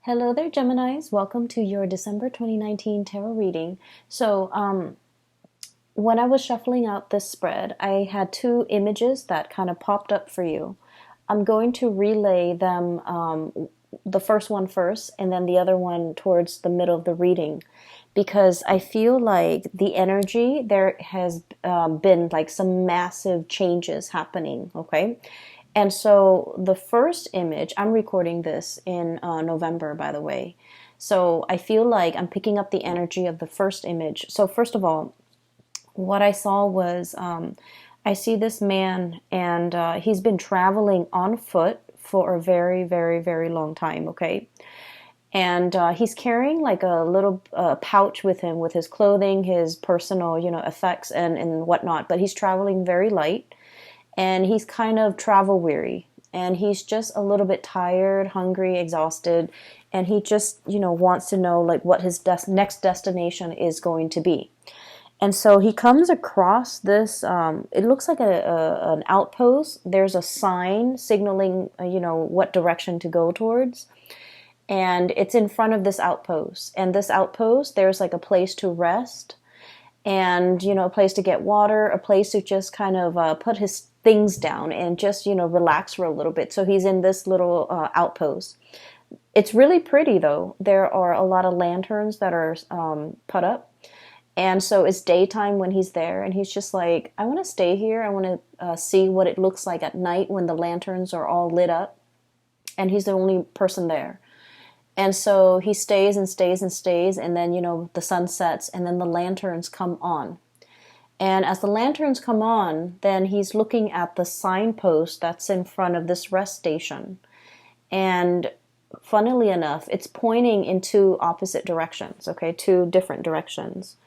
Hello there, Geminis. Welcome to your December 2019 tarot reading. When I was shuffling out this spread, I had two images that kind of popped up for you. I'm going to relay them, the first one first, and then the other one towards the middle of the reading, because I feel like the energy there has been like some massive changes happening, okay? And so the first image, I'm recording this in November, by the way. So I feel like I'm picking up the energy of the first image. So first of all, what I saw was I see this man, and he's been traveling on foot for a very, very, very long time, okay? And he's carrying like a little pouch with him with his clothing, his personal, effects and whatnot. But he's traveling very light, and he's kind of travel weary, and he's just a little bit tired, hungry, exhausted, and he just, wants to know like what his next destination is going to be. And so he comes across this, it looks like an outpost. There's a sign signaling, what direction to go towards. And it's in front of this outpost. And this outpost, there's like a place to rest and, a place to get water, a place to just kind of put his things down and just, relax for a little bit. So he's in this little outpost. It's really pretty, though. There are a lot of lanterns that are put up. And so it's daytime when he's there, and he's just like, I want to stay here. I want to see what it looks like at night when the lanterns are all lit up. And he's the only person there. And so he stays and stays and stays, and then, the sun sets, and then the lanterns come on. And as the lanterns come on, then he's looking at the signpost that's in front of this rest station. And funnily enough, it's pointing in two opposite directions, okay, two different directions.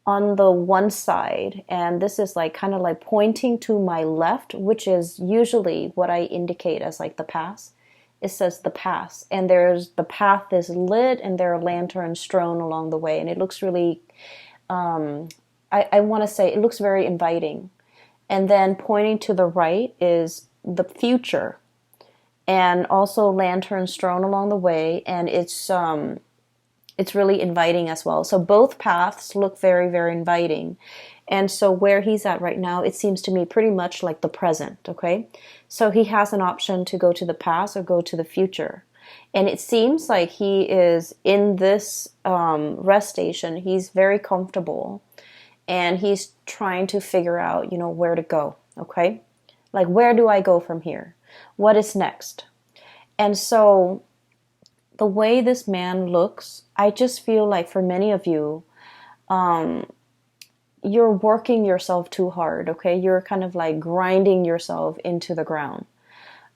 On the one side, and this is like kind of like pointing to my left, which is usually what I indicate as like the path. It says the path, and the path is lit, and there are lanterns strewn along the way, and it looks really, I want to say it looks very inviting. And then pointing to the right is the future, and also lanterns strewn along the way, and it's really inviting as well. So both paths look very, very inviting. And so where he's at right now, it seems to me pretty much like the present, okay? So he has an option to go to the past or go to the future. And it seems like he is in this rest station. He's very comfortable, and he's trying to figure out, where to go, okay? Like, where do I go from here? What is next? And so the way this man looks, I just feel like for many of you, you're working yourself too hard, okay? You're kind of like grinding yourself into the ground.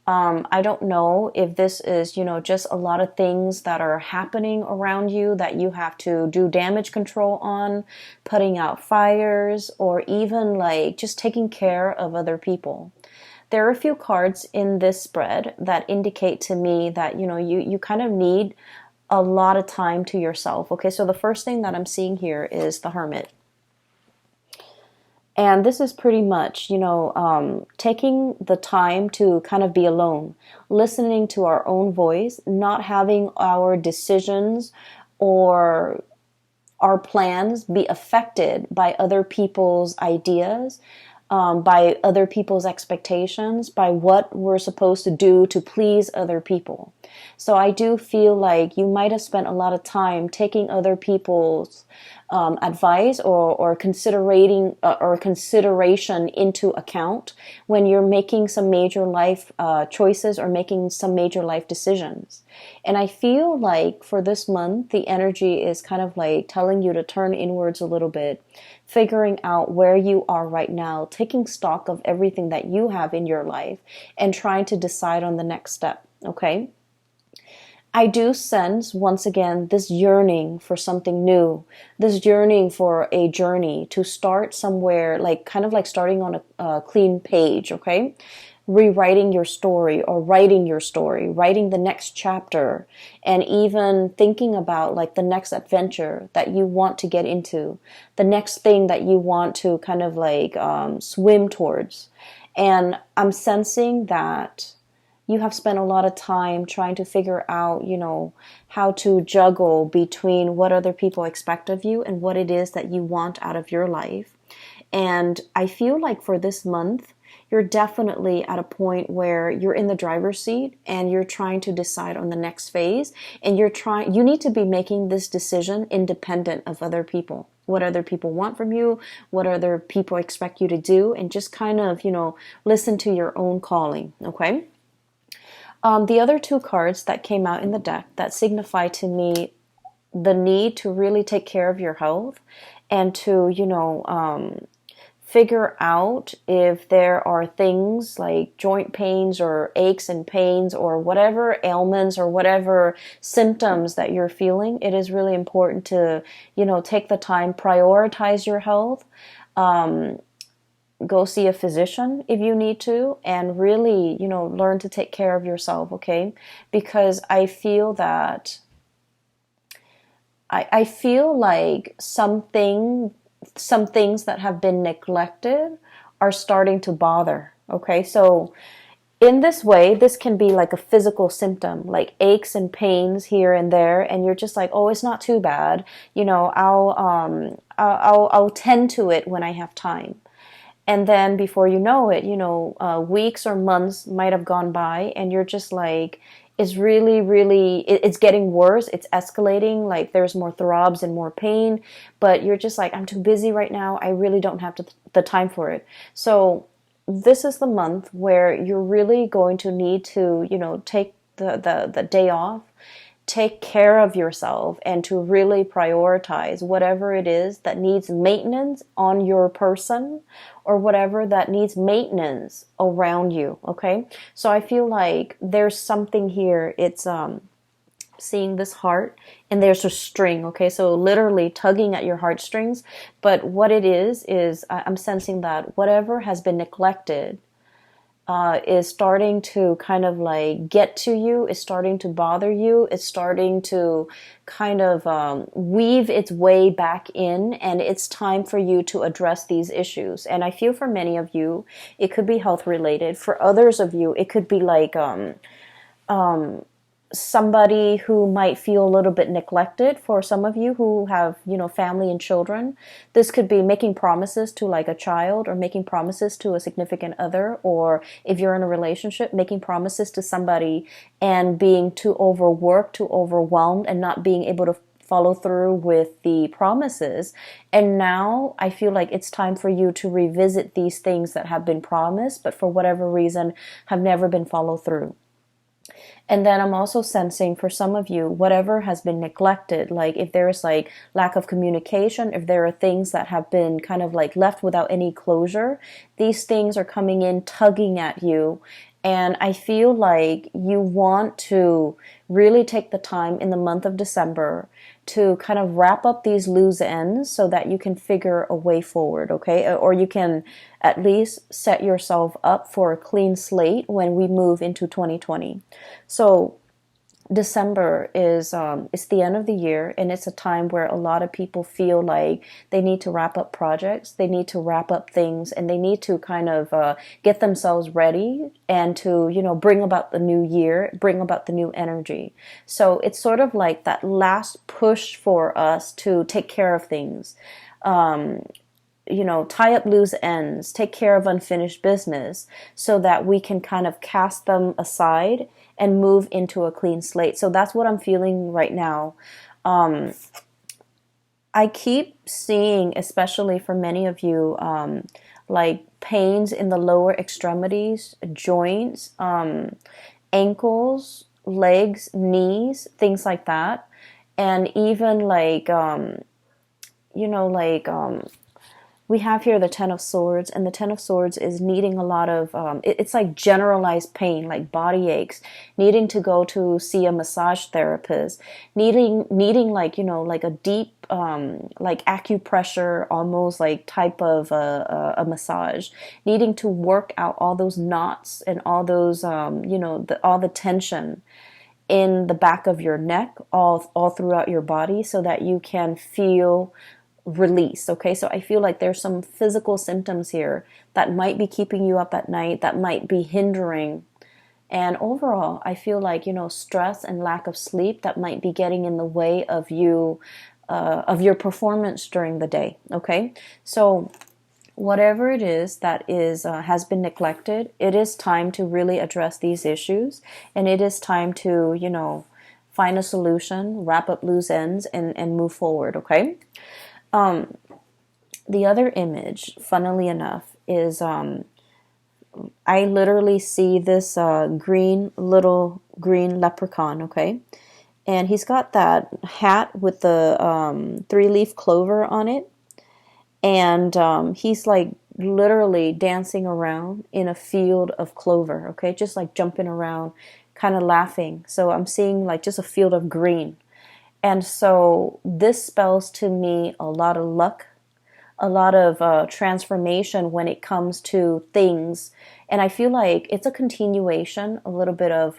I don't know if this is, just a lot of things that are happening around you that you have to do damage control on, putting out fires, or even like just taking care of other people. There are a few cards in this spread that indicate to me that, you kind of need a lot of time to yourself. Okay, so the first thing that I'm seeing here is the Hermit. And this is pretty much, taking the time to kind of be alone, listening to our own voice, not having our decisions or our plans be affected by other people's ideas, by other people's expectations, by what we're supposed to do to please other people. So I do feel like you might have spent a lot of time taking other people's advice or considering or consideration into account when you're making some major life choices or making some major life decisions. And I feel like for this month, the energy is kind of like telling you to turn inwards a little bit, figuring out where you are right now, taking stock of everything that you have in your life, and trying to decide on the next step, okay? I do sense, once again, this yearning for something new, this yearning for a journey to start somewhere, like kind of like starting on a clean page, okay? Rewriting your story or writing your story, writing the next chapter, and even thinking about like the next adventure that you want to get into, the next thing that you want to kind of like swim towards. And I'm sensing that you have spent a lot of time trying to figure out, how to juggle between what other people expect of you and what it is that you want out of your life. And I feel like for this month, you're definitely at a point where you're in the driver's seat and you're trying to decide on the next phase. And you need to be making this decision independent of other people. What other people want from you, what other people expect you to do, and just kind of, listen to your own calling, okay? The other two cards that came out in the deck that signify to me the need to really take care of your health and to, figure out if there are things like joint pains or aches and pains or whatever ailments or whatever symptoms that you're feeling. It is really important to, take the time, prioritize your health, go see a physician if you need to, and really, learn to take care of yourself, okay? Because I feel that I feel like some things that have been neglected are starting to bother. Okay, so in this way, this can be like a physical symptom, like aches and pains here and there, and you're just like, oh, it's not too bad. I'll tend to it when I have time. And then before you know it, weeks or months might have gone by, and you're just like, it's really, really, it's getting worse. It's escalating. Like there's more throbs and more pain, but you're just like, I'm too busy right now. I really don't have the time for it. So this is the month where you're really going to need to, take the day off, take care of yourself, and to really prioritize whatever it is that needs maintenance on your person or whatever that needs maintenance around you, okay? So I feel like there's something here. It's seeing this heart, and there's a string, okay? So literally tugging at your heartstrings. But what it is I'm sensing that whatever has been neglected is starting to kind of like get to you, is starting to bother you, it's starting to kind of weave its way back in, and it's time for you to address these issues. And I feel for many of you, it could be health related. For others of you, it could be like somebody who might feel a little bit neglected. For some of you who have, family and children, this could be making promises to like a child, or making promises to a significant other, or if you're in a relationship, making promises to somebody and being too overworked, too overwhelmed, and not being able to follow through with the promises. And now I feel like it's time for you to revisit these things that have been promised, but for whatever reason have never been followed through. And then I'm also sensing for some of you, whatever has been neglected, like if there is like lack of communication, if there are things that have been kind of like left without any closure, these things are coming in, tugging at you. And I feel like you want to really take the time in the month of December to kind of wrap up these loose ends so that you can figure a way forward, okay? Or you can at least set yourself up for a clean slate when we move into 2020. So December is it's the end of the year, and it's a time where a lot of people feel like they need to wrap up projects, they need to wrap up things, and they need to kind of get themselves ready and to bring about the new year, bring about the new energy. So it's sort of like that last push for us to take care of things. Tie up loose ends, take care of unfinished business so that we can kind of cast them aside and move into a clean slate. So that's what I'm feeling right now. I keep seeing, especially for many of you, like pains in the lower extremities, joints, ankles, legs, knees, things like that. And even like, we have here the Ten of Swords, and the Ten of Swords is needing a lot of, it's like generalized pain, like body aches, needing to go to see a massage therapist, needing like, like a deep, like acupressure, almost like type of a massage, needing to work out all those knots and all those, all the tension in the back of your neck, all throughout your body, so that you can feel release. Okay, so I feel like there's some physical symptoms here that might be keeping you up at night, that might be hindering And overall, I feel like, stress and lack of sleep that might be getting in the way of you, of your performance during the day. Okay. So whatever it is that is has been neglected, it is time to really address these issues, and it is time to, find a solution, wrap up loose ends, and move forward. Okay. The other image, funnily enough, is I literally see this little green leprechaun. Okay. And he's got that hat with the 3-leaf clover on it. And he's like literally dancing around in a field of clover, okay? Just like jumping around, kind of laughing. So I'm seeing like just a field of green. And so this spells to me a lot of luck, a lot of transformation when it comes to things. And I feel like it's a continuation, a little bit of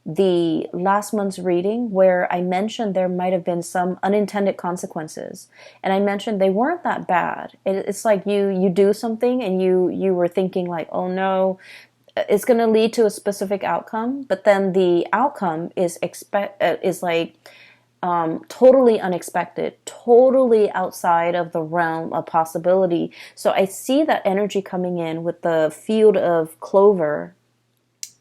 the last month's reading, where I mentioned there might have been some unintended consequences, and I mentioned they weren't that bad. It's like you do something and you were thinking like, oh no, it's going to lead to a specific outcome, but then the outcome is like totally unexpected, totally outside of the realm of possibility. So I see that energy coming in with the field of clover,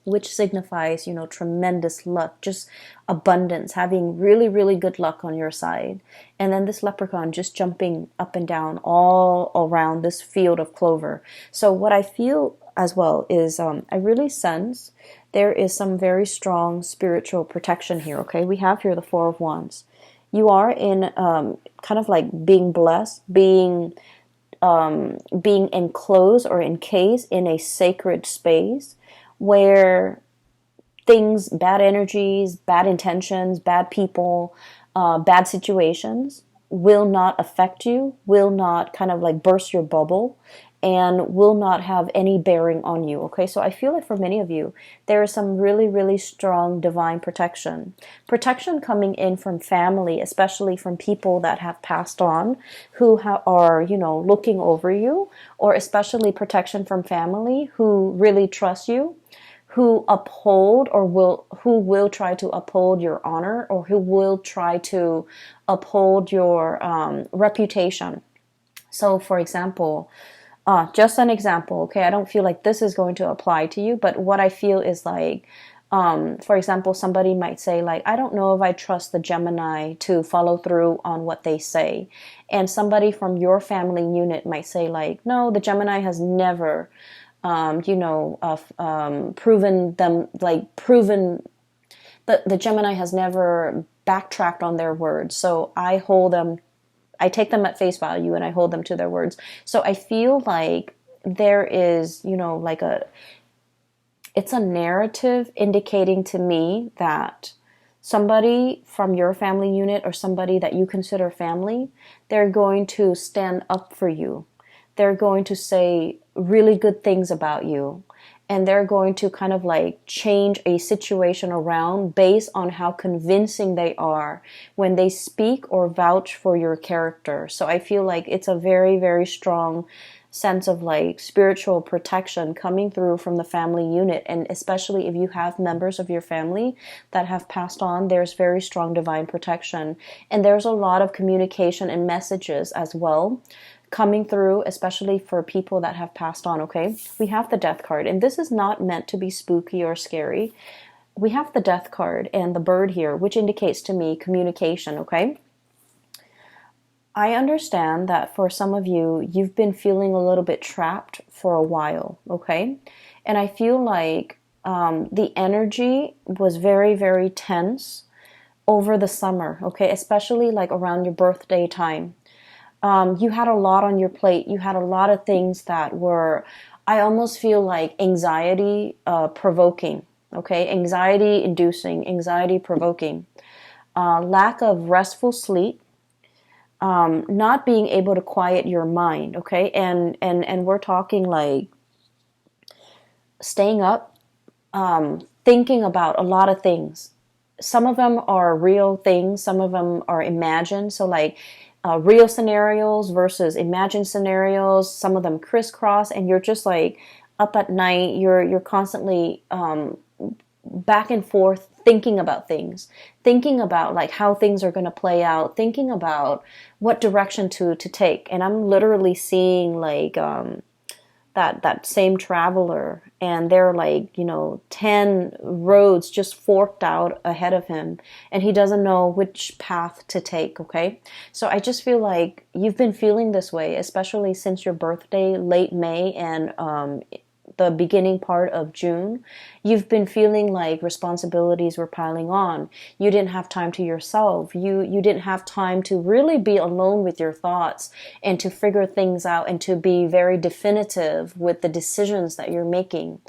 which signifies, tremendous luck, just abundance, having really, really good luck on your side. And then this leprechaun just jumping up and down all around this field of clover. So what I feel as well is I really sense there is some very strong spiritual protection here, okay? We have here the Four of Wands. You are in kind of like being blessed, being enclosed or encased in a sacred space, where things, bad energies, bad intentions, bad people, bad situations will not affect you, will not kind of like burst your bubble, and will not have any bearing on you. Okay, so I feel like for many of you, there is some really, really strong divine protection. Protection coming in from family, especially from people that have passed on, who are, looking over you, or especially protection from family who really trust you, who uphold who will try to uphold your honor, or who will try to uphold your reputation. So for example, just an example, okay, I don't feel like this is going to apply to you, but what I feel is like, for example, somebody might say like, I don't know if I trust the Gemini to follow through on what they say. And somebody from your family unit might say like, no, the Gemini has never proven the Gemini has never backtracked on their words. So I take them at face value and I hold them to their words. So I feel like there is, it's a narrative indicating to me that somebody from your family unit, or somebody that you consider family, they're going to stand up for you. They're going to say really good things about you, and they're going to kind of like change a situation around based on how convincing they are when they speak or vouch for your character. So I feel like it's a very, very strong sense of like spiritual protection coming through from the family unit. And especially if you have members of your family that have passed on, there's very strong divine protection. And there's a lot of communication and messages as well coming through, especially for people that have passed on, okay? We have the Death card, and this is not meant to be spooky or scary. We have the Death card and the bird here, which indicates to me communication, okay? I understand that for some of you, you've been feeling a little bit trapped for a while, okay? And I feel like the energy was very, very tense over the summer, okay? Especially like around your birthday time. You had a lot on your plate. You had a lot of things that were, I almost feel like anxiety provoking, okay? Anxiety inducing, anxiety provoking. Lack of restful sleep, not being able to quiet your mind, okay? And we're talking like staying up, thinking about a lot of things. Some of them are real things. Some of them are imagined. So like, real scenarios versus imagined scenarios, some of them crisscross, and you're just like up at night, you're constantly back and forth thinking about things, thinking about like how things are going to play out, thinking about what direction to take. And I'm literally seeing like that same traveler, and there are like, 10 roads just forked out ahead of him, and he doesn't know which path to take. Okay, so I just feel like you've been feeling this way, especially since your birthday, late May, and the beginning part of June. You've been feeling like responsibilities were piling on. You didn't have time to yourself. You didn't have time to really be alone with your thoughts and to figure things out and to be very definitive with the decisions that you're making.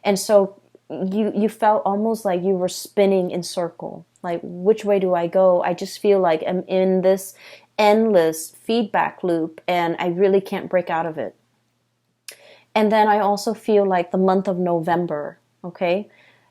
And so you felt almost like you were spinning in circle. Like, which way do I go? I just feel like I'm in this endless feedback loop and I really can't break out of it. And then I also feel like the month of November, okay,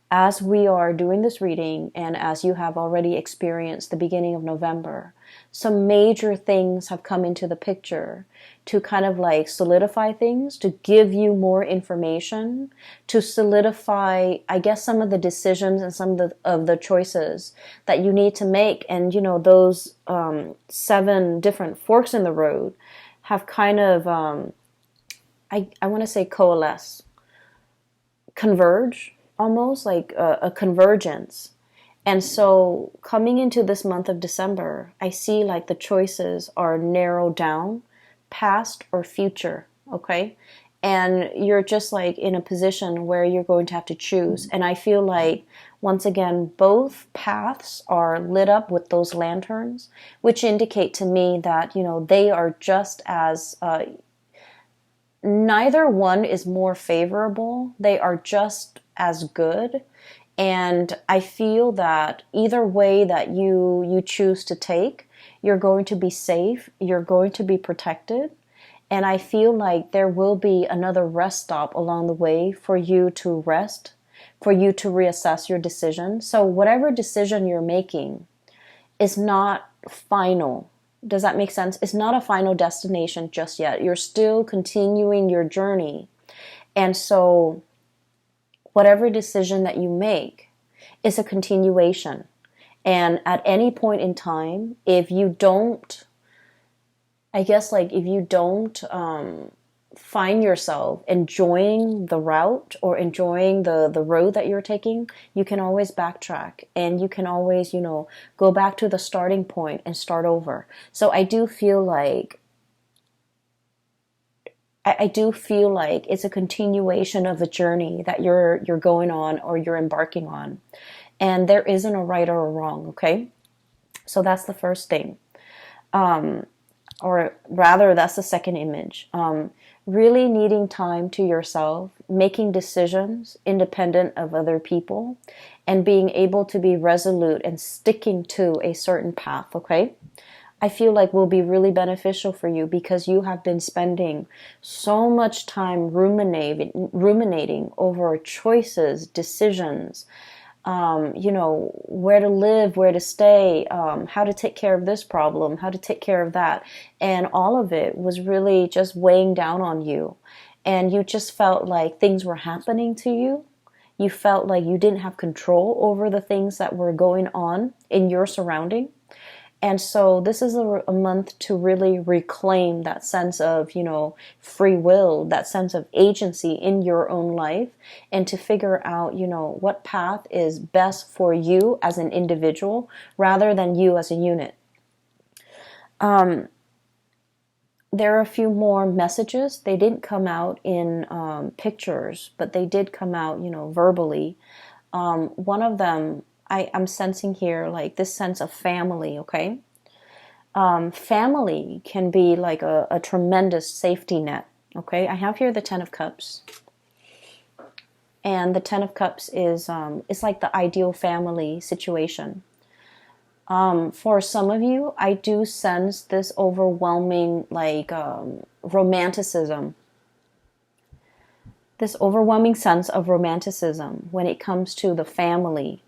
as we are doing this reading and as you have already experienced the beginning of November, some major things have come into the picture to kind of like solidify things, to give you more information, to solidify, I guess, some of the decisions and some of the choices that you need to make. And, those 7 different forks in the road have kind of... I want to say coalesce, converge, almost like a convergence. And so coming into this month of December, I see like the choices are narrowed down, past or future, okay? And you're just like in a position where you're going to have to choose. And I feel like, once again, both paths are lit up with those lanterns, which indicate to me that, they are just as... neither one is more favorable. They are just as good. And I feel that either way that you choose to take, you're going to be safe, you're going to be protected. And I feel like there will be another rest stop along the way for you to rest, for you to reassess your decision. So whatever decision you're making is not final. Does that make sense? It's not a final destination just yet. You're still continuing your journey. And so whatever decision that you make is a continuation. And at any point in time, if you don't, I guess like if you don't find yourself enjoying the route or enjoying the road that you're taking, you can always backtrack and you can always, go back to the starting point and start over. So I do feel like it's a continuation of a journey that you're going on or you're embarking on. And there isn't a right or a wrong, okay? So that's the first thing. Or rather, that's the second image. Really needing time to yourself, making decisions independent of other people, and being able to be resolute and sticking to a certain path, okay? I feel like will be really beneficial for you because you have been spending so much time ruminating over choices, decisions, where to live, where to stay, how to take care of this problem, how to take care of that. And all of it was really just weighing down on you. And you just felt like things were happening to you. You felt like you didn't have control over the things that were going on in your surrounding. And so this is a month to really reclaim that sense of, free will, that sense of agency in your own life, and to figure out, what path is best for you as an individual rather than you as a unit. There are a few more messages. They didn't come out in pictures, but they did come out, verbally. One of them, I'm sensing here like this sense of family, okay? Family can be like a tremendous safety net, okay? I have here the Ten of Cups. And the Ten of Cups is it's like the ideal family situation. For some of you, I do sense this overwhelming romanticism. This overwhelming sense of romanticism when it comes to the family.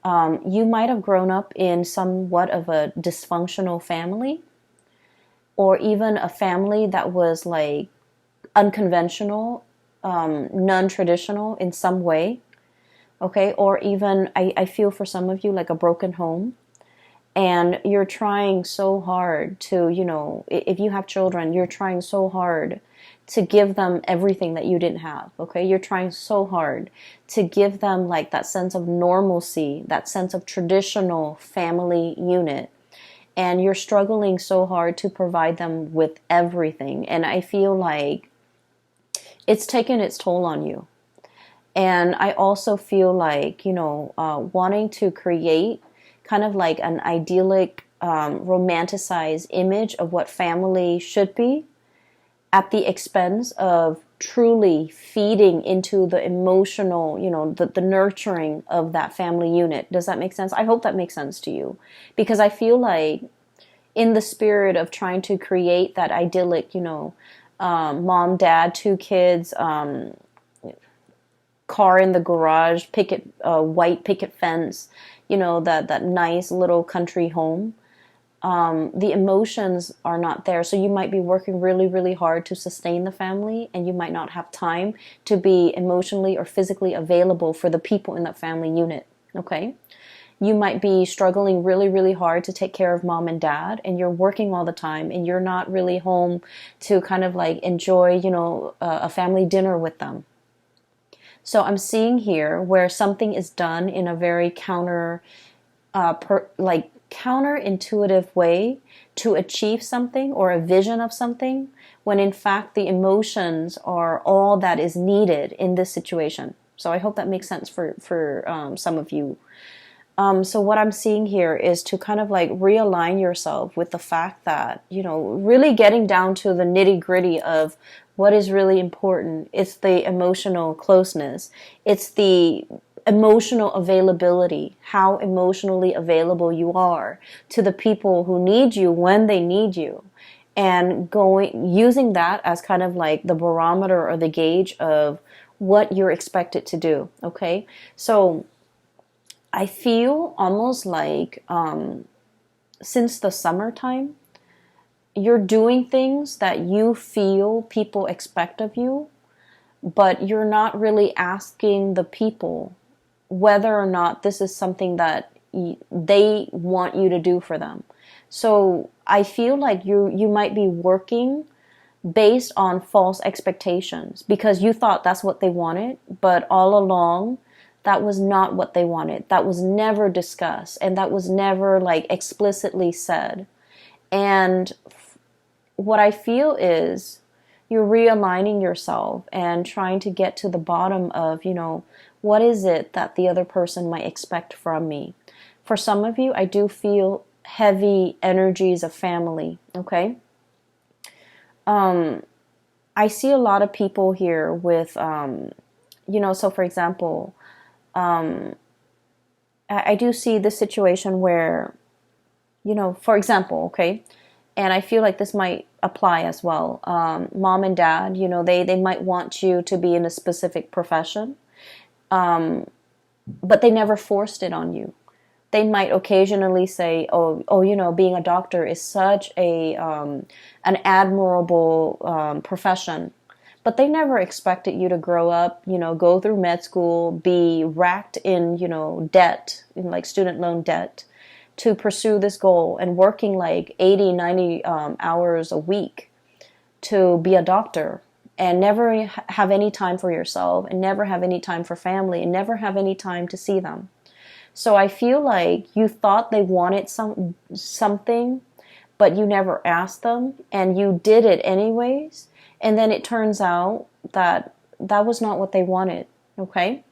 You might have grown up in somewhat of a dysfunctional family, or even a family that was like unconventional non-traditional in some way, okay? Or even, I feel for some of you like a broken home, and you're trying so hard to, if you have children, you're trying so hard to give them everything that you didn't have, okay? You're trying so hard to give them like that sense of normalcy, that sense of traditional family unit. And you're struggling so hard to provide them with everything. And I feel like it's taken its toll on you. And I also feel like, wanting to create kind of like an idyllic, romanticized image of what family should be at the expense of truly feeding into the emotional, the nurturing of that family unit. Does that make sense? I hope that makes sense to you. Because I feel like in the spirit of trying to create that idyllic, mom, dad, two kids, car in the garage, white picket fence, that nice little country home. The emotions are not there. So you might be working really, really hard to sustain the family, and you might not have time to be emotionally or physically available for the people in that family unit. Okay? You might be struggling really, really hard to take care of mom and dad, and you're working all the time, and you're not really home to kind of like enjoy, a family dinner with them. So I'm seeing here where something is done in a very counterintuitive way to achieve something or a vision of something, when in fact the emotions are all that is needed in this situation. So I hope that makes sense for some of you. So what I'm seeing here is to kind of like realign yourself with the fact that, really getting down to the nitty gritty of what is really important. It's the emotional closeness. It's the emotional availability, how emotionally available you are to the people who need you when they need you. And using that as kind of like the barometer or the gauge of what you're expected to do. Okay. So I feel almost like since the summertime, you're doing things that you feel people expect of you, but you're not really asking the people whether or not this is something that they want you to do for them. So I feel like you might be working based on false expectations because you thought that's what they wanted, but all along, that was not what they wanted. That was never discussed, and that was never like explicitly said. And what I feel is you're realigning yourself and trying to get to the bottom of, what is it that the other person might expect from me? For some of you, I do feel heavy energies of family, okay? I see a lot of people here with, so for example, I do see this situation where, for example, okay, and I feel like this might apply as well. Mom and dad, they might want you to be in a specific profession, but they never forced it on you. They might occasionally say, being a doctor is such an admirable profession. But they never expected you to grow up, go through med school, be racked in, debt, in like student loan debt, to pursue this goal and working like 80, 90 hours a week to be a doctor and never have any time for yourself and never have any time for family and never have any time to see them. So I feel like you thought they wanted something, but you never asked them and you did it anyways. And then it turns out that that was not what they wanted, okay?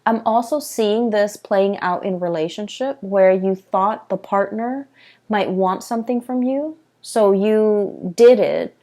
I'm also seeing this playing out in relationship where you thought the partner might want something from you, so you did it,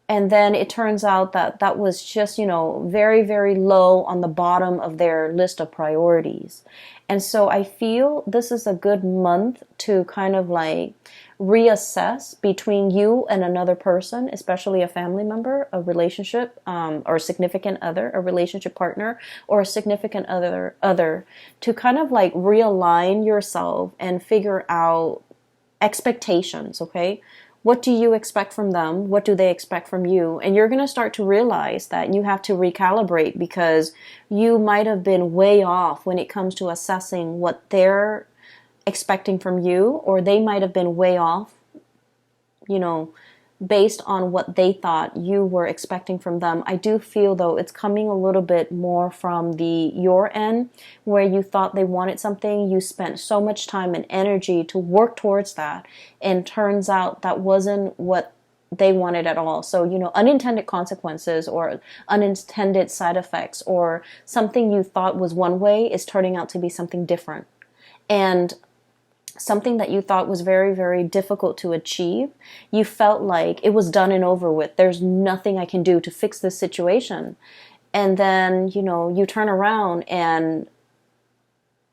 and then it turns out that that was just, very, very low on the bottom of their list of priorities. And so I feel this is a good month to kind of like reassess between you and another person, especially a family member, a relationship, or a significant other, a relationship partner, or a significant other, to kind of like realign yourself and figure out expectations, okay? What do you expect from them? What do they expect from you? And you're going to start to realize that you have to recalibrate, because you might have been way off when it comes to assessing what they're expecting from you, or they might have been way off, you know, based on what they thought you were expecting from them. I do feel, though, it's coming a little bit more from your end, where you thought they wanted something, you spent so much time and energy to work towards that, and turns out that wasn't what they wanted at all. So, unintended consequences or unintended side effects, or something you thought was one way is turning out to be something different. And something that you thought was very, very difficult to achieve, you felt like it was done and over with. There's nothing I can do to fix this situation. And then, you turn around and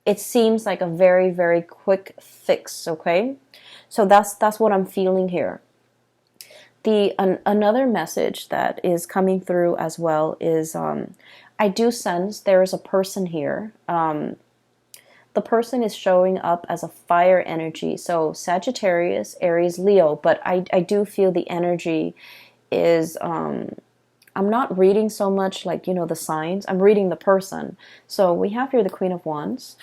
it seems like a very, very quick fix, okay? So that's what I'm feeling here. Another message that is coming through as well is I do sense there is a person here. The person is showing up as a fire energy. So Sagittarius, Aries, Leo. But I do feel the energy is, I'm not reading so much like, the signs. I'm reading the person. So we have here the Queen of Wands.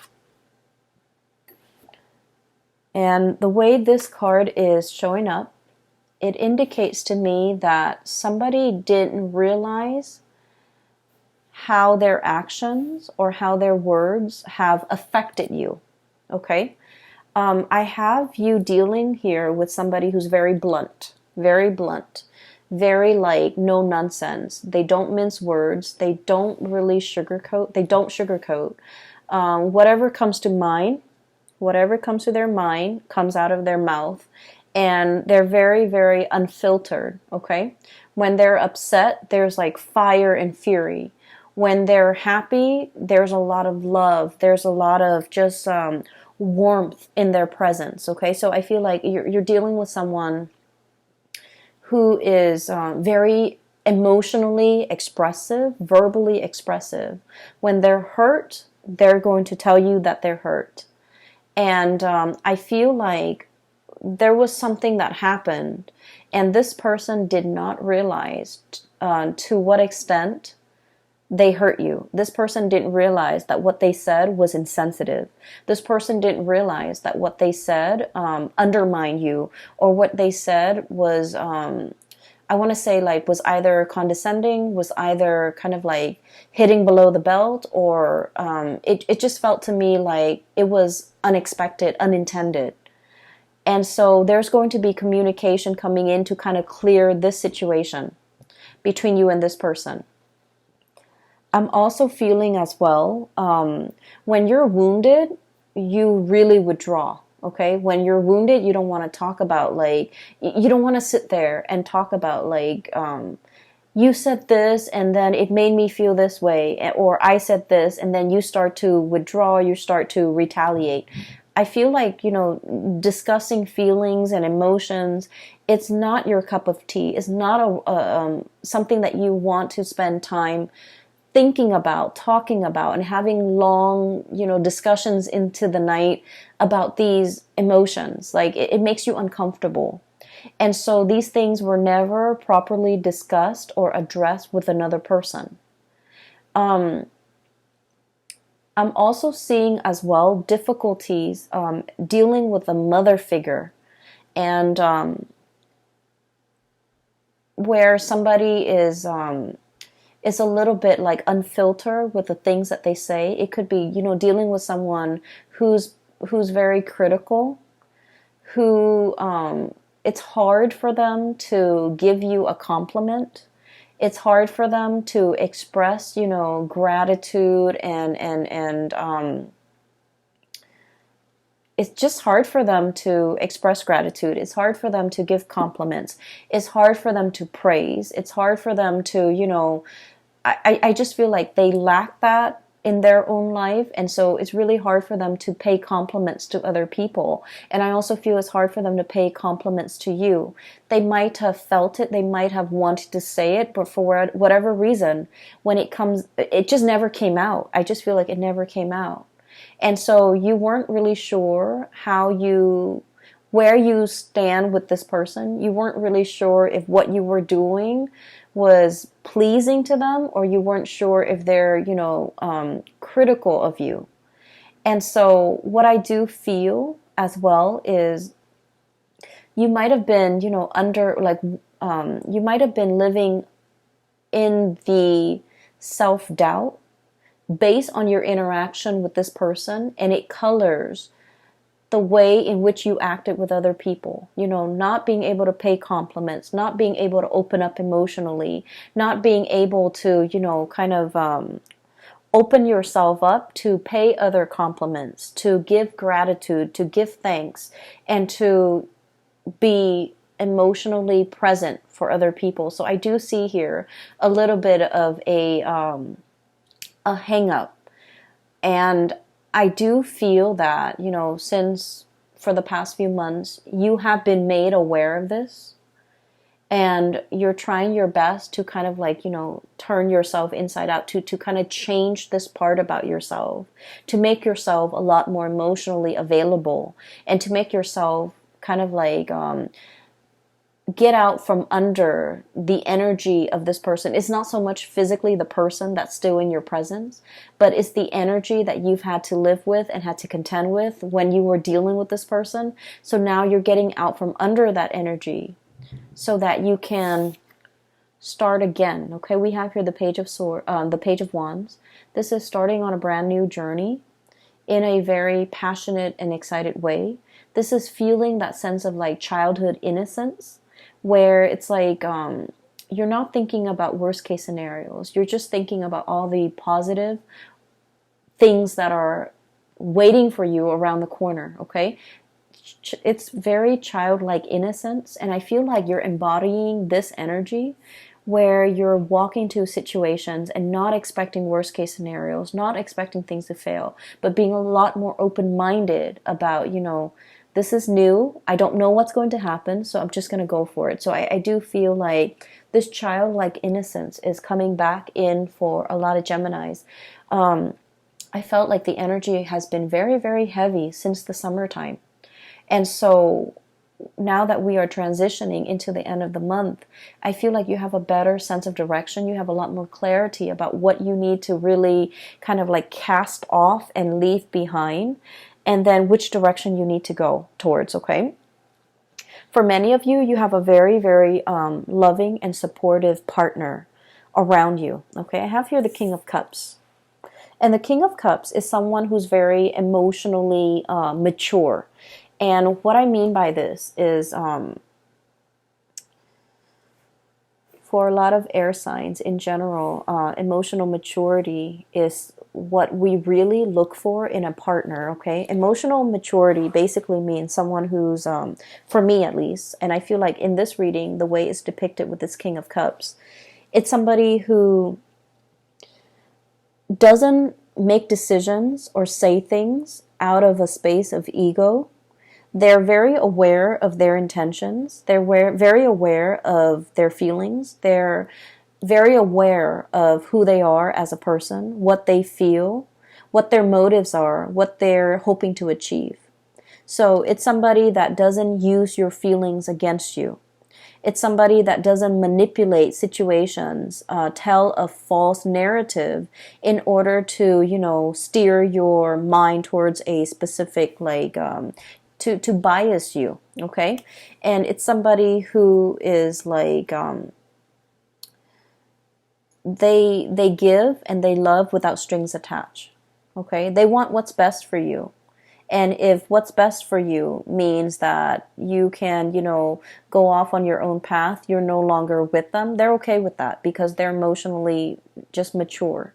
And the way this card is showing up, it indicates to me that somebody didn't realize how their actions or how their words have affected you, okay? I have you dealing here with somebody who's very blunt, very like no nonsense. They don't mince words. They don't really sugarcoat. Whatever comes to mind, whatever comes to their mind comes out of their mouth, and they're very, very unfiltered, okay? When they're upset, there's like fire and fury. When they're happy, there's a lot of love. There's a lot of just warmth in their presence, okay? So I feel like you're dealing with someone who is very emotionally expressive, verbally expressive. When they're hurt, they're going to tell you that they're hurt. And I feel like there was something that happened, and this person did not realize to what extent they hurt you. This person didn't realize that what they said was insensitive. This person didn't realize that what they said undermined you, or what they said was, I want to say, like, was either condescending, was either kind of like hitting below the belt, or it just felt to me like it was unexpected, unintended. And so there's going to be communication coming in to kind of clear this situation between you and this person. I'm also feeling as well, when you're wounded, you really withdraw, okay? When you're wounded, you don't want to talk about, like, you don't want to sit there and talk about, like, you said this and then it made me feel this way, or I said this and then you start to withdraw, you start to retaliate. I feel like, discussing feelings and emotions, it's not your cup of tea. It's not something that you want to spend time thinking about, talking about, and having long, discussions into the night about these emotions. Like, it makes you uncomfortable. And so these things were never properly discussed or addressed with another person. I'm also seeing as well difficulties dealing with a mother figure, and where somebody is a little bit like unfiltered with the things that they say. It could be, dealing with someone who's very critical, who it's hard for them to give you a compliment. It's hard for them to express, gratitude and it's just hard for them to express gratitude. It's hard for them to give compliments. It's hard for them to praise. It's hard for them to, I just feel like they lack that in their own life, and so it's really hard for them to pay compliments to other people. And I also feel it's hard for them to pay compliments to you. They might have felt it, they might have wanted to say it, but for whatever reason, when it comes, it just never came out. I just feel like it never came out. And so you weren't really sure how you where you stand with this person. You weren't really sure if what you were doing was pleasing to them, or you weren't sure if they're, critical of you. And so what I do feel as well is you might have been, you might have been living in the self-doubt based on your interaction with this person, and it colors the way in which you acted with other people. Not being able to pay compliments, not being able to open up emotionally, not being able to, open yourself up to pay other compliments, to give gratitude, to give thanks, and to be emotionally present for other people. So I do see here a little bit of a hang up. And I do feel that, since for the past few months, you have been made aware of this, and you're trying your best to kind of turn yourself inside out, to kind of change this part about yourself, to make yourself a lot more emotionally available, and to make yourself kind of get out from under the energy of this person. It's not so much physically the person that's still in your presence, but it's the energy that you've had to live with and had to contend with when you were dealing with this person. So now you're getting out from under that energy so that you can start again. Okay, we have here the Page of Wands. This is starting on a brand new journey in a very passionate and excited way. This is feeling that sense of childhood innocence, where it's you're not thinking about worst case scenarios. You're just thinking about all the positive things that are waiting for you around the corner, okay? It's very childlike innocence, and I feel like you're embodying this energy where you're walking to situations and not expecting worst case scenarios, not expecting things to fail, but being a lot more open-minded about, this is new. I don't know what's going to happen, so I'm just going to go for it. So I do feel like this childlike innocence is coming back in for a lot of Geminis. I felt like the energy has been very, very heavy since the summertime. And so now that we are transitioning into the end of the month, I feel like you have a better sense of direction. You have a lot more clarity about what you need to really kind of cast off and leave behind, and then which direction you need to go towards, okay? For many of you, you have a very, very loving and supportive partner around you, okay? I have here the King of Cups. And the King of Cups is someone who's very emotionally mature. And what I mean by this is for a lot of air signs in general, emotional maturity is what we really look for in a partner, okay? Emotional maturity basically means someone who's, for me at least, and I feel like in this reading, the way it's depicted with this King of Cups, it's somebody who doesn't make decisions or say things out of a space of ego. They're very aware of their intentions. They're very aware of their feelings. They're very aware of who they are as a person, what they feel, what their motives are, what they're hoping to achieve. So it's somebody that doesn't use your feelings against you. It's somebody that doesn't manipulate situations, tell a false narrative in order to, steer your mind towards a specific, to bias you, okay? And it's somebody who is they give and they love without strings attached, okay? They want what's best for you. And if what's best for you means that you can, go off on your own path, you're no longer with them, they're okay with that because they're emotionally just mature.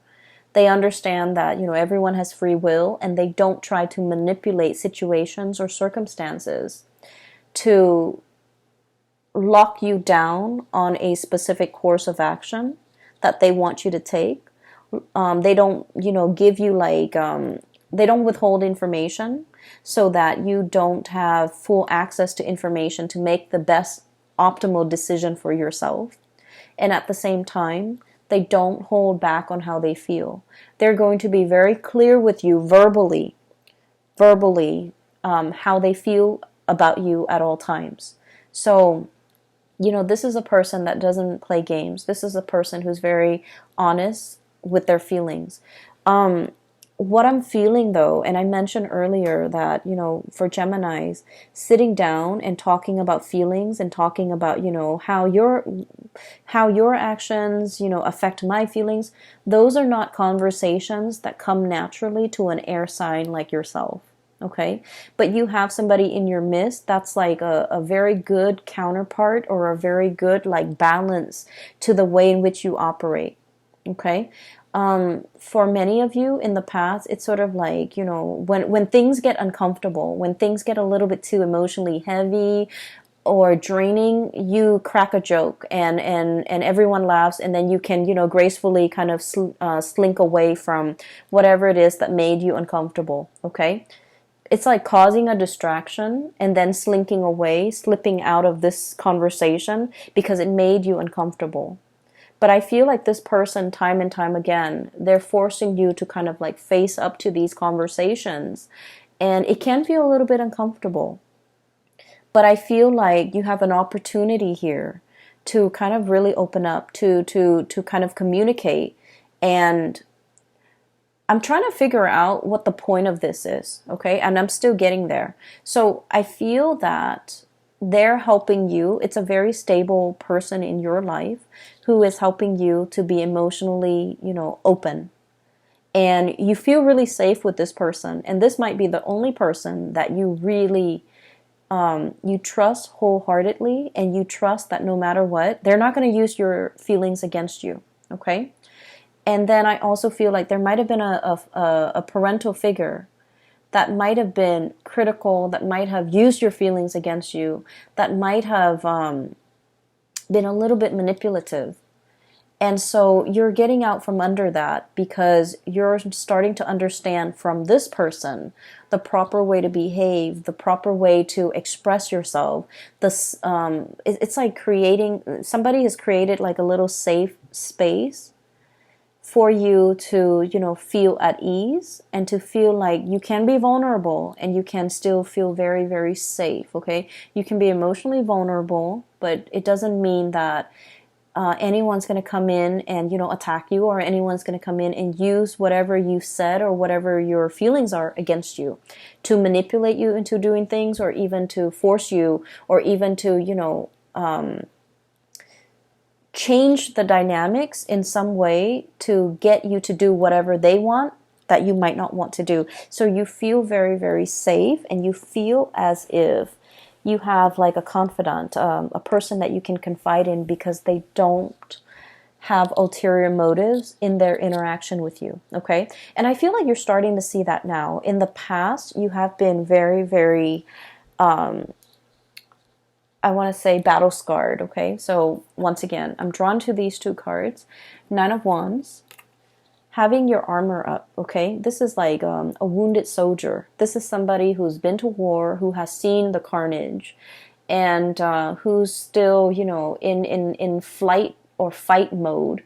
They understand that, everyone has free will, and they don't try to manipulate situations or circumstances to lock you down on a specific course of action that they want you to take. They don't, give you they don't withhold information so that you don't have full access to information to make the best optimal decision for yourself. And at the same time, they don't hold back on how they feel. They're going to be very clear with you verbally, how they feel about you at all times. So, this is a person that doesn't play games. This is a person who's very honest with their feelings. Um, what I'm feeling though, and I mentioned earlier that, for Geminis, sitting down and talking about feelings and talking about, how your actions, affect my feelings, those are not conversations that come naturally to an air sign like yourself. Okay. But you have somebody in your midst that's like a very good counterpart, or a very good like balance to the way in which you operate. Okay. For many of you in the past, it's sort of like, when things get uncomfortable, when things get a little bit too emotionally heavy or draining, you crack a joke, and everyone laughs, and then you can, gracefully kind of slink away from whatever it is that made you uncomfortable. Okay. It's like causing a distraction and then slinking away, slipping out of this conversation because it made you uncomfortable. But I feel like this person, time and time again, they're forcing you to kind of like face up to these conversations. And it can feel a little bit uncomfortable. But I feel like you have an opportunity here to kind of really open up, to kind of communicate. And I'm trying to figure out what the point of this is, okay? And I'm still getting there. So I feel that they're helping you. It's a very stable person in your life who is helping you to be emotionally, open. And you feel really safe with this person. And this might be the only person that you really, you trust wholeheartedly, and you trust that no matter what, they're not going to use your feelings against you, okay? And then I also feel like there might have been a parental figure that might have been critical, that might have used your feelings against you, that might have been a little bit manipulative. And so you're getting out from under that because you're starting to understand from this person the proper way to behave, the proper way to express yourself. It's like somebody has created like a little safe space for you to, feel at ease, and to feel like you can be vulnerable and you can still feel very, very safe, okay? You can be emotionally vulnerable, but it doesn't mean that anyone's going to come in and, attack you, or anyone's going to come in and use whatever you said or whatever your feelings are against you to manipulate you into doing things, or even to force you, or even to, change the dynamics in some way to get you to do whatever they want that you might not want to do. So you feel very, very safe, and you feel as if you have like a confidant, a person that you can confide in, because they don't have ulterior motives in their interaction with you, okay? And I feel like you're starting to see that now. In the past, you have been very, very I want to say battle scarred, okay? So once again, I'm drawn to these two cards. Nine of Wands, having your armor up, okay? This is like a wounded soldier. This is somebody who's been to war, who has seen the carnage, and who's still, in flight or fight mode.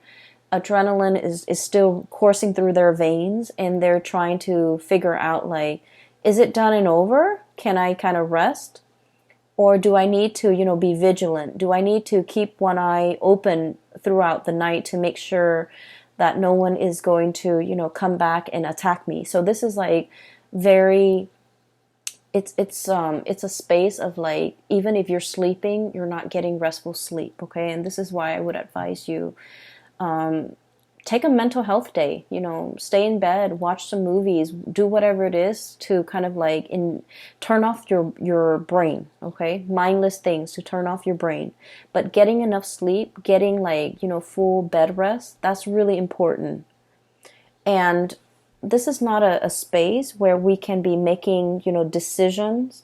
Adrenaline is still coursing through their veins, and they're trying to figure out, like, is it done and over? Can I kind of rest? Or do I need to, be vigilant? Do I need to keep one eye open throughout the night to make sure that no one is going to, come back and attack me? So this is like very, it's a space of like, even if you're sleeping, you're not getting restful sleep, okay? And this is why I would advise you, take a mental health day, stay in bed, watch some movies, do whatever it is to kind of like turn off your brain, okay? Mindless things to turn off your brain. But getting enough sleep, getting like, full bed rest, that's really important. And this is not a space where we can be making, decisions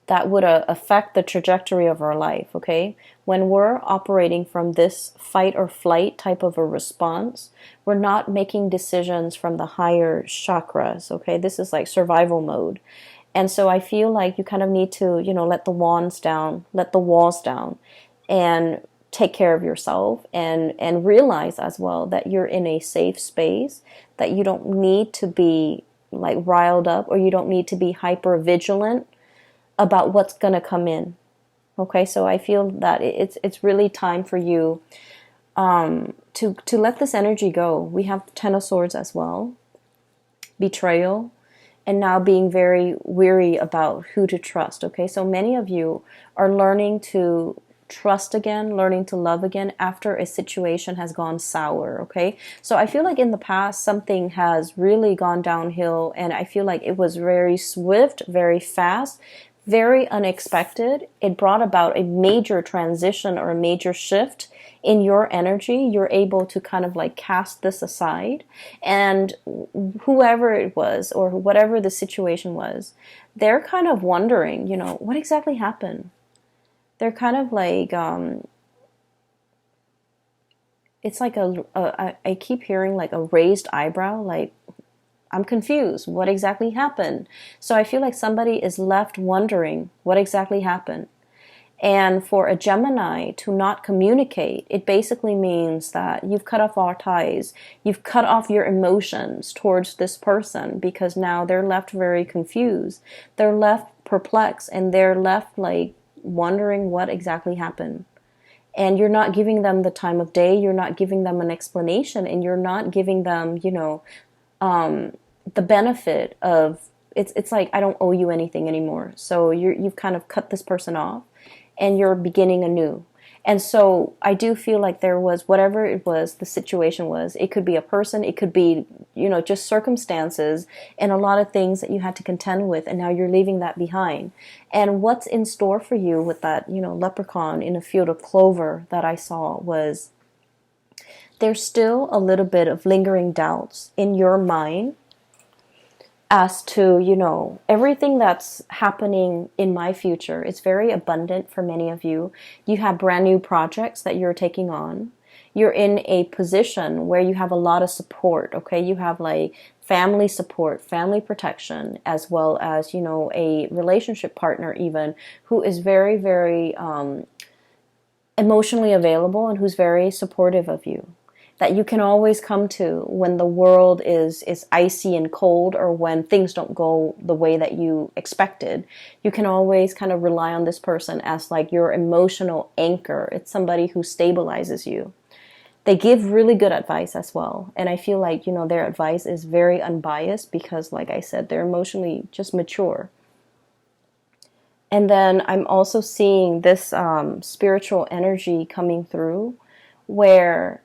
that would affect the trajectory of our life, okay? When we're operating from this fight or flight type of a response, we're not making decisions from the higher chakras, okay? This is like survival mode. And so I feel like you kind of need to, let the wands down, let the walls down, and take care of yourself, and realize as well that you're in a safe space, that you don't need to be like riled up, or you don't need to be hyper vigilant about what's going to come in. Okay, so I feel that it's really time for you to let this energy go. We have Ten of Swords as well, betrayal, and now being very weary about who to trust. Okay, so many of you are learning to trust again, learning to love again after a situation has gone sour. Okay, so I feel like in the past something has really gone downhill, and I feel like it was very swift, very fast, very unexpected. It brought about a major transition or a major shift in your energy. You're able to kind of like cast this aside, and whoever it was or whatever the situation was, they're kind of wondering, what exactly happened. They're kind of like, it's like I keep hearing like a raised eyebrow, like, I'm confused. What exactly happened? So I feel like somebody is left wondering what exactly happened. And for a Gemini to not communicate, it basically means that you've cut off all ties. You've cut off your emotions towards this person, because now they're left very confused. They're left perplexed, and they're left like wondering what exactly happened. And you're not giving them the time of day. You're not giving them an explanation, and you're not giving them, the benefit of it's like, I don't owe you anything anymore. So you've kind of cut this person off, and you're beginning anew. And so I do feel like there was, whatever it was, the situation was, it could be a person, it could be, just circumstances and a lot of things that you had to contend with, and now you're leaving that behind. And what's in store for you with that, leprechaun in a field of clover that I saw was, there's still a little bit of lingering doubts in your mind as to, everything that's happening in my future. It's very abundant for many of you. You have brand new projects that you're taking on. You're in a position where you have a lot of support, okay? You have like family support, family protection, as well as, a relationship partner even, who is very, very emotionally available and who's very supportive of you, that you can always come to when the world is icy and cold, or when things don't go the way that you expected. You can always kind of rely on this person as like your emotional anchor. It's somebody who stabilizes you. They give really good advice as well. And I feel like, their advice is very unbiased because, like I said, they're emotionally just mature. And then I'm also seeing this spiritual energy coming through, where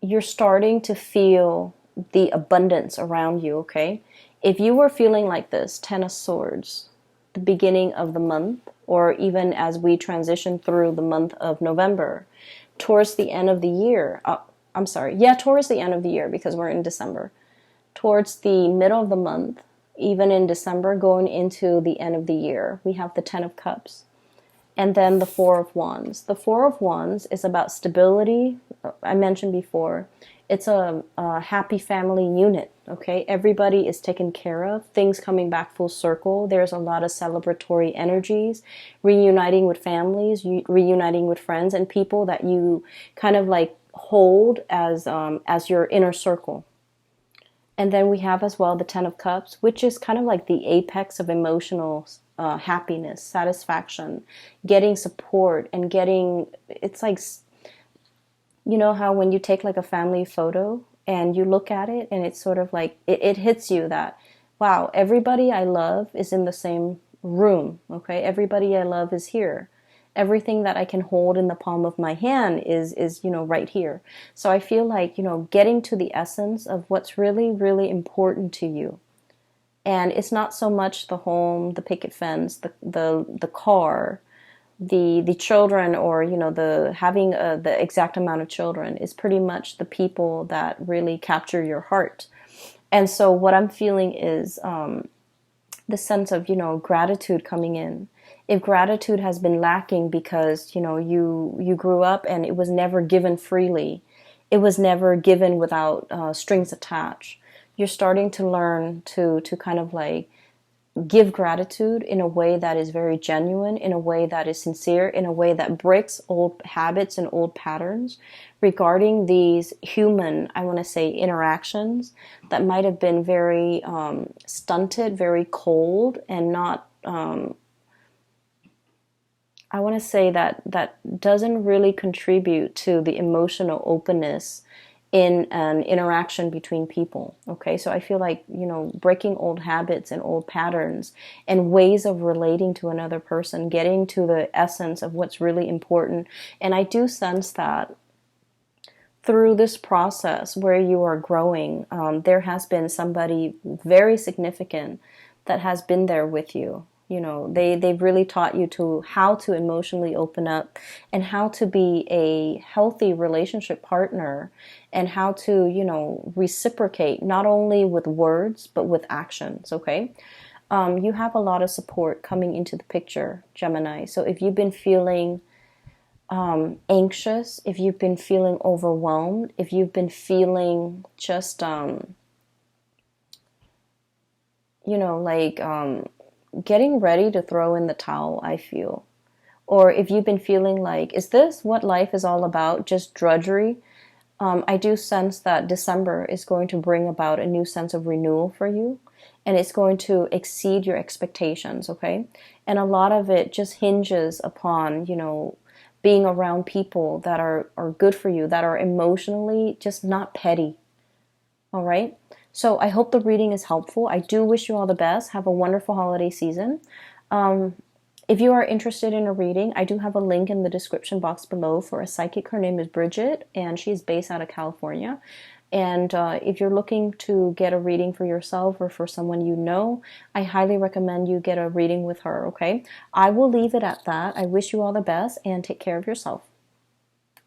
you're starting to feel the abundance around you, okay? If you were feeling like this, Ten of Swords, the beginning of the month, or even as we transition through the month of November, towards the end of the year, towards the end of the year, because we're in December, towards the middle of the month, even in December, going into the end of the year, we have the Ten of Cups. And then the Four of Wands. The Four of Wands is about stability. I mentioned before, it's a happy family unit, okay? Everybody is taken care of. Things coming back full circle. There's a lot of celebratory energies, reuniting with families, reuniting with friends and people that you kind of like hold as your inner circle. And then we have as well the Ten of Cups, which is kind of like the apex of emotional happiness, satisfaction, getting support, and it's like, how when you take like a family photo and you look at it and it's sort of like, it hits you that, wow, everybody I love is in the same room, okay? Everybody I love is here. Everything that I can hold in the palm of my hand is right here. So I feel like, getting to the essence of what's really, really important to you. And it's not so much the home, the picket fence, the car, the children, or the having the exact amount of children. Is pretty much the people that really capture your heart. And so what I'm feeling is the sense of gratitude coming in. If gratitude has been lacking because you grew up and it was never given freely, it was never given without strings attached. You're starting to learn to kind of like give gratitude in a way that is very genuine, in a way that is sincere, in a way that breaks old habits and old patterns regarding these human, I want to say, interactions that might have been very stunted, very cold, and not, I want to say that doesn't really contribute to the emotional openness in an interaction between people. Okay, so I feel like, breaking old habits and old patterns and ways of relating to another person, getting to the essence of what's really important. And I do sense that through this process where you are growing, there has been somebody very significant that has been there with you. They've really taught you to how to emotionally open up and how to be a healthy relationship partner and how to, reciprocate not only with words but with actions, okay? You have a lot of support coming into the picture, Gemini. So if you've been feeling anxious, if you've been feeling overwhelmed, if you've been feeling just, getting ready to throw in the towel, I feel. Or if you've been feeling like, is this what life is all about? Just drudgery? I do sense that December is going to bring about a new sense of renewal for you. And it's going to exceed your expectations, okay? And a lot of it just hinges upon, being around people that are good for you, that are emotionally just not petty. All right? So I hope the reading is helpful. I do wish you all the best. Have a wonderful holiday season. If you are interested in a reading, I do have a link in the description box below for a psychic. Her name is Bridget, and she is based out of California. And if you're looking to get a reading for yourself or for someone you know, I highly recommend you get a reading with her, okay? I will leave it at that. I wish you all the best and take care of yourself.